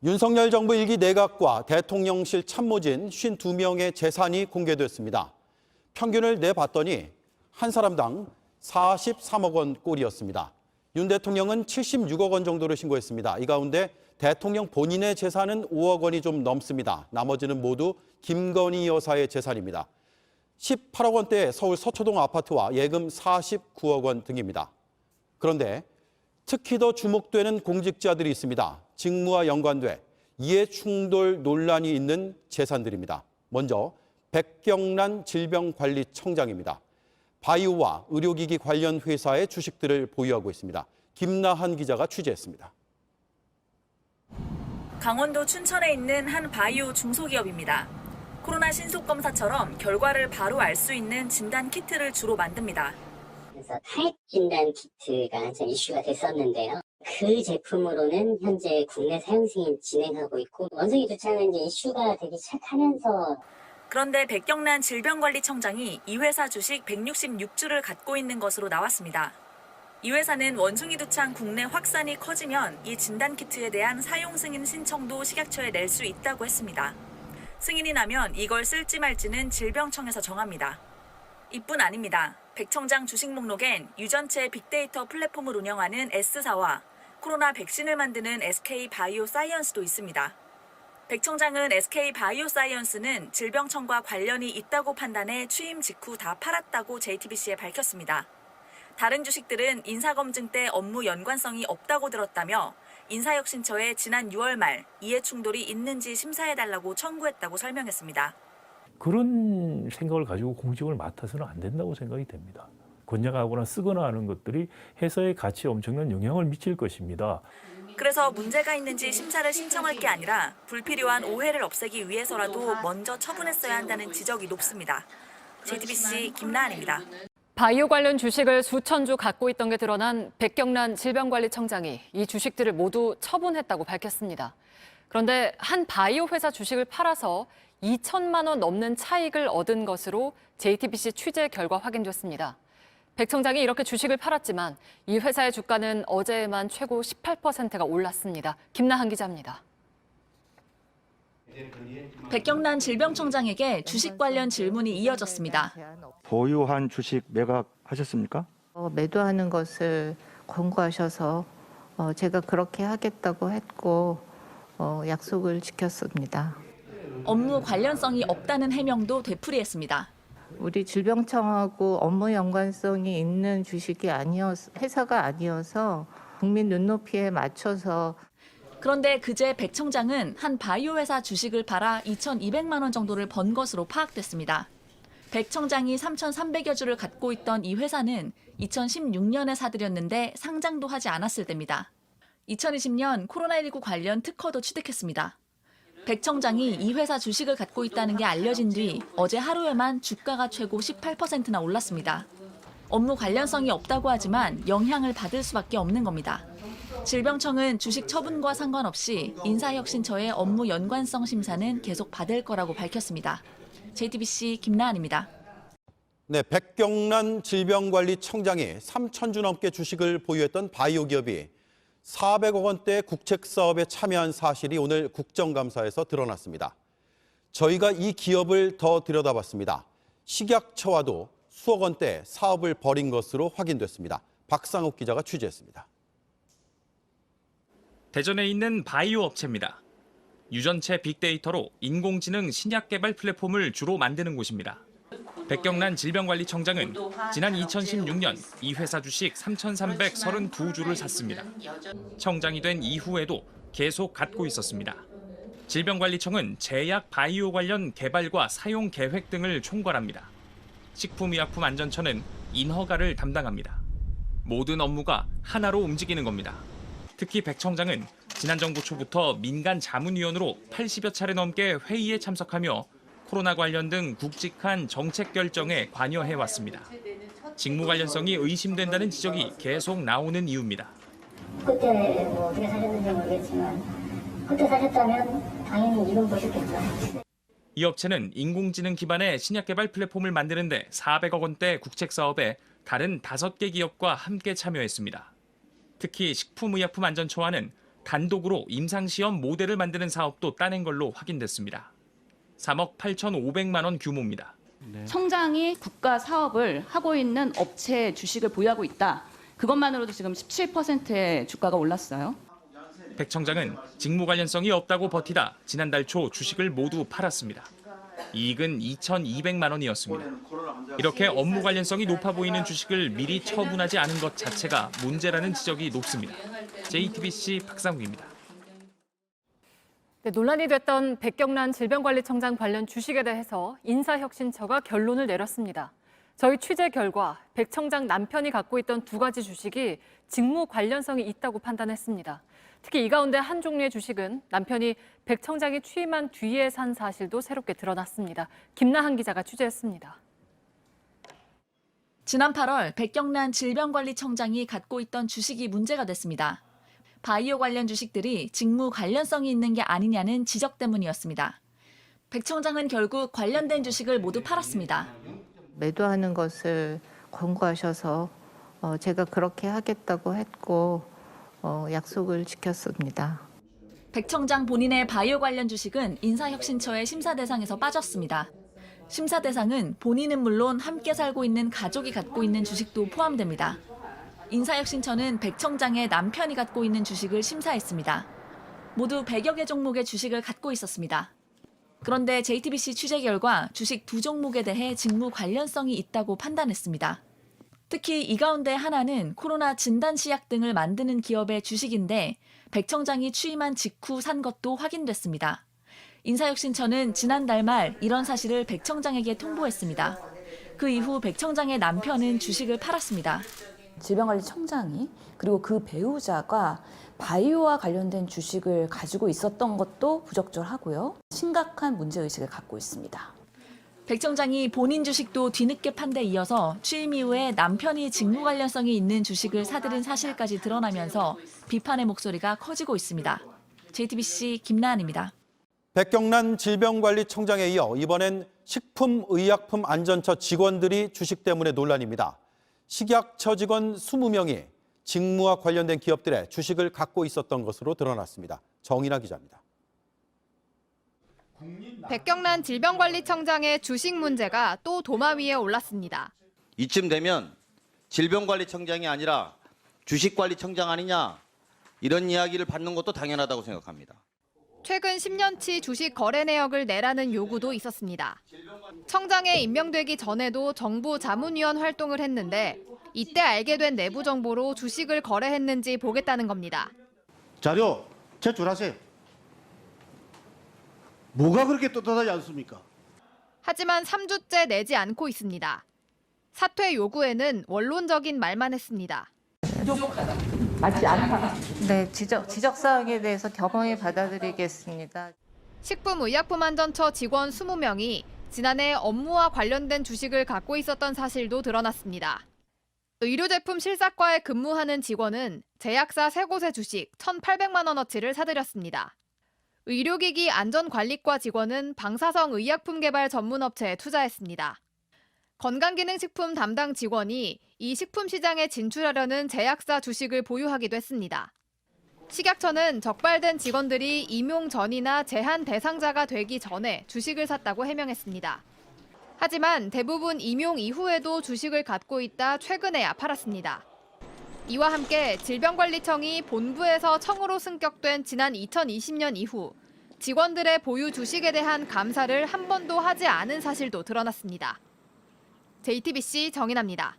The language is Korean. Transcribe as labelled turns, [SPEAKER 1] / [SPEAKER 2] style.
[SPEAKER 1] 윤석열 정부 1기 내각과 대통령실 참모진 52명의 재산이 공개됐습니다. 평균을 내봤더니 한 사람당 43억 원 꼴이었습니다. 윤 대통령은 76억 원 정도를 신고했습니다. 이 가운데 대통령 본인의 재산은 5억 원이 좀 넘습니다. 나머지는 모두 김건희 여사의 재산입니다. 18억 원대의 서울 서초동 아파트와 예금 49억 원 등입니다. 그런데 특히 더 주목되는 공직자들이 있습니다. 직무와 연관돼 이해충돌 논란이 있는 재산들입니다. 먼저 백경란 질병관리청장입니다. 바이오와 의료기기 관련 회사의 주식들을 보유하고 있습니다. 김나한 기자가 취재했습니다.
[SPEAKER 2] 강원도 춘천에 있는 한 바이오 중소기업입니다. 코로나 신속검사처럼 결과를 바로 알 수 있는 진단 키트를 주로 만듭니다.
[SPEAKER 3] 그래서 타입 진단 키트가 한참 이슈가 됐었는데요. 그 제품으로는 현재 국내 사용 승인 진행하고 있고 원숭이 두창은 이제 이슈가 되기 시작하면서
[SPEAKER 2] 그런데 백경란 질병관리청장이 이 회사 주식 166주를 갖고 있는 것으로 나왔습니다. 이 회사는 원숭이 두창 국내 확산이 커지면 이 진단키트에 대한 사용 승인 신청도 식약처에 낼 수 있다고 했습니다. 승인이 나면 이걸 쓸지 말지는 질병청에서 정합니다. 이뿐 아닙니다. 백 청장 주식 목록엔 유전체 빅데이터 플랫폼을 운영하는 S사와 코로나 백신을 만드는 SK바이오사이언스도 있습니다. 백 청장은 SK바이오사이언스는 질병청과 관련이 있다고 판단해 취임 직후 다 팔았다고 JTBC에 밝혔습니다. 다른 주식들은 인사검증 때 업무 연관성이 없다고 들었다며 인사혁신처에 지난 6월 말 이해충돌이 있는지 심사해달라고 청구했다고 설명했습니다.
[SPEAKER 4] 그런 생각을 가지고 공직을 맡아서는 안 된다고 생각이 됩니다. 권장하거나 쓰거나 하는 것들이 회사의 가치에 엄청난 영향을 미칠 것입니다.
[SPEAKER 2] 그래서 문제가 있는지 심사를 신청할 게 아니라 불필요한 오해를 없애기 위해서라도 먼저 처분했어야 한다는 지적이 높습니다. JTBC 김나한입니다.
[SPEAKER 5] 바이오 관련 주식을 수천 주 갖고 있던 게 드러난 백경란 질병관리청장이 이 주식들을 모두 처분했다고 밝혔습니다. 그런데 한 바이오 회사 주식을 팔아서 2천만 원 넘는 차익을 얻은 것으로 JTBC 취재 결과 확인됐습니다. 백 청장이 이렇게 주식을 팔았지만 이 회사의 주가는 어제에만 최고 18%가 올랐습니다. 김나한 기자입니다.
[SPEAKER 2] 백경란 질병청장에게 주식 관련 질문이 이어졌습니다.
[SPEAKER 6] 보유한 주식 매각하셨습니까?
[SPEAKER 7] 매도하는 것을 권고하셔서 제가 그렇게 하겠다고 했고 약속을 지켰습니다.
[SPEAKER 2] 업무 관련성이 없다는 해명도 되풀이했습니다.
[SPEAKER 7] 우리 질병청하고 업무 연관성이 있는 주식이 회사가 아니어서 국민 눈높이에 맞춰서.
[SPEAKER 2] 그런데 그제 백 청장은 한 바이오 회사 주식을 팔아 2,200만 원 정도를 번 것으로 파악됐습니다. 백 청장이 3,300여 주를 갖고 있던 이 회사는 2016년에 사들였는데 상장도 하지 않았을 때입니다. 2020년 코로나19 관련 특허도 취득했습니다. 백 청장이 이 회사 주식을 갖고 있다는 게 알려진 뒤 어제 하루에만 주가가 최고 18%나 올랐습니다. 업무 관련성이 없다고 하지만 영향을 받을 수밖에 없는 겁니다. 질병청은 주식 처분과 상관없이 인사혁신처의 업무 연관성 심사는 계속 받을 거라고 밝혔습니다. JTBC 김나한입니다.
[SPEAKER 1] 네, 백경란 질병관리청장이 3,000주 넘게 주식을 보유했던 바이오 기업이 400억 원대 국책 사업에 참여한 사실이 오늘 국정감사에서 드러났습니다. 저희가 이 기업을 더 들여다봤습니다. 식약처와도 수억 원대 사업을 벌인 것으로 확인됐습니다. 박상욱 기자가 취재했습니다.
[SPEAKER 8] 대전에 있는 바이오 업체입니다. 유전체 빅데이터로 인공지능 신약 개발 플랫폼을 주로 만드는 곳입니다. 백경란 질병관리청장은 지난 2016년 이 회사 주식 3,332주를 샀습니다. 청장이 된 이후에도 계속 갖고 있었습니다. 질병관리청은 제약 바이오 관련 개발과 사용 계획 등을 총괄합니다. 식품의약품안전처는 인허가를 담당합니다. 모든 업무가 하나로 움직이는 겁니다. 특히 백 청장은 지난 정부 초부터 민간 자문위원으로 80여 차례 넘게 회의에 참석하며 코로나 관련 등 굵직한 정책 결정에 관여해왔습니다. 직무 관련성이 의심된다는 지적이 계속 나오는 이유입니다.
[SPEAKER 3] 그때 어떻게 사셨는지 모르겠지만 그때 사셨다면 당연히 이건 보셨겠죠.
[SPEAKER 8] 이 업체는 인공지능 기반의 신약 개발 플랫폼을 만드는데 400억 원대 국책 사업에 다른 5개 기업과 함께 참여했습니다. 특히 식품의약품안전처와는 단독으로 임상시험 모델을 만드는 사업도 따낸 걸로 확인됐습니다. 3억 8,500만 원 규모입니다.
[SPEAKER 9] 청장이 국가 사업을 하고 있는 업체 주식을 보유하고 있다. 그것만으로도 지금 17%의 주가가 올랐어요.
[SPEAKER 8] 백 청장은 직무 관련성이 없다고 버티다 지난달 초 주식을 모두 팔았습니다. 이익은 2,200만 원이었습니다. 이렇게 업무 관련성이 높아 보이는 주식을 미리 처분하지 않은 것 자체가 문제라는 지적이 높습니다. JTBC 박상욱입니다.
[SPEAKER 5] 네, 논란이 됐던 백경란 질병관리청장 관련 주식에 대해서 인사혁신처가 결론을 내렸습니다. 저희 취재 결과 백 청장 남편이 갖고 있던 2가지 주식이 직무 관련성이 있다고 판단했습니다. 특히 이 가운데 한 종류의 주식은 남편이 백 청장이 취임한 뒤에 산 사실도 새롭게 드러났습니다. 김나한 기자가 취재했습니다.
[SPEAKER 2] 지난 8월 백경란 질병관리청장이 갖고 있던 주식이 문제가 됐습니다. 바이오 관련 주식들이 직무 관련성이 있는 게 아니냐는 지적 때문이었습니다. 백 청장은 결국 관련된 주식을 모두 팔았습니다.
[SPEAKER 7] 매도하는 것을 권고하셔서 제가 그렇게 하겠다고 했고 약속을 지켰습니다.
[SPEAKER 2] 백 청장 본인의 바이오 관련 주식은 인사혁신처의 심사 대상에서 빠졌습니다. 심사 대상은 본인은 물론 함께 살고 있는 가족이 갖고 있는 주식도 포함됩니다. 인사혁신처는 백 청장의 남편이 갖고 있는 주식을 심사했습니다. 모두 100여 개 종목의 주식을 갖고 있었습니다. 그런데 JTBC 취재 결과 주식 2종목에 대해 직무 관련성이 있다고 판단했습니다. 특히 이 가운데 하나는 코로나 진단시약 등을 만드는 기업의 주식인데 백 청장이 취임한 직후 산 것도 확인됐습니다. 인사혁신처는 지난달 말 이런 사실을 백 청장에게 통보했습니다. 그 이후 백 청장의 남편은 주식을 팔았습니다.
[SPEAKER 10] 질병관리청장이 그리고 그 배우자가 바이오와 관련된 주식을 가지고 있었던 것도 부적절하고요. 심각한 문제의식을 갖고 있습니다.
[SPEAKER 2] 백 청장이 본인 주식도 뒤늦게 판 데 이어서 취임 이후에 남편이 직무 관련성이 있는 주식을 사들인 사실까지 드러나면서 비판의 목소리가 커지고 있습니다. JTBC 김나한입니다.
[SPEAKER 1] 백경란 질병관리청장에 이어 이번엔 식품의약품안전처 직원들이 주식 때문에 논란입니다. 식약처 직원 20명이 직무와 관련된 기업들의 주식을 갖고 있었던 것으로 드러났습니다. 정인아 기자입니다.
[SPEAKER 11] 백경란 질병관리청장의 주식 문제가 또 도마 위에 올랐습니다.
[SPEAKER 12] 이쯤 되면 질병관리청장이 아니라 주식관리청장 아니냐 이런 이야기를 받는 것도 당연하다고 생각합니다.
[SPEAKER 11] 최근 10년치 주식 거래 내역을 내라는 요구도 있었습니다. 청장에 임명되기 전에도 정부 자문위원 활동을 했는데 이때 알게 된 내부 정보로 주식을 거래했는지 보겠다는 겁니다.
[SPEAKER 13] 자료 제출하세요. 뭐가 그렇게 떳떳하지 않습니까?
[SPEAKER 11] 하지만 3주째 내지 않고 있습니다. 사퇴 요구에는 원론적인 말만 했습니다.
[SPEAKER 7] 맞지 않다. 네, 지적사항에 대해서 겸허히 받아들이겠습니다.
[SPEAKER 11] 식품의약품안전처 직원 20명이 지난해 업무와 관련된 주식을 갖고 있었던 사실도 드러났습니다. 의료제품 실사과에 근무하는 직원은 제약사 3곳의 주식 1,800만 원어치를 사들였습니다. 의료기기 안전관리과 직원은 방사성 의약품 개발 전문업체에 투자했습니다. 건강기능식품 담당 직원이 이 식품 시장에 진출하려는 제약사 주식을 보유하기도 했습니다. 식약처는 적발된 직원들이 임용 전이나 제한 대상자가 되기 전에 주식을 샀다고 해명했습니다. 하지만 대부분 임용 이후에도 주식을 갖고 있다 최근에야 팔았습니다. 이와 함께 질병관리청이 본부에서 청으로 승격된 지난 2020년 이후 직원들의 보유 주식에 대한 감사를 한 번도 하지 않은 사실도 드러났습니다. JTBC 정인아입니다.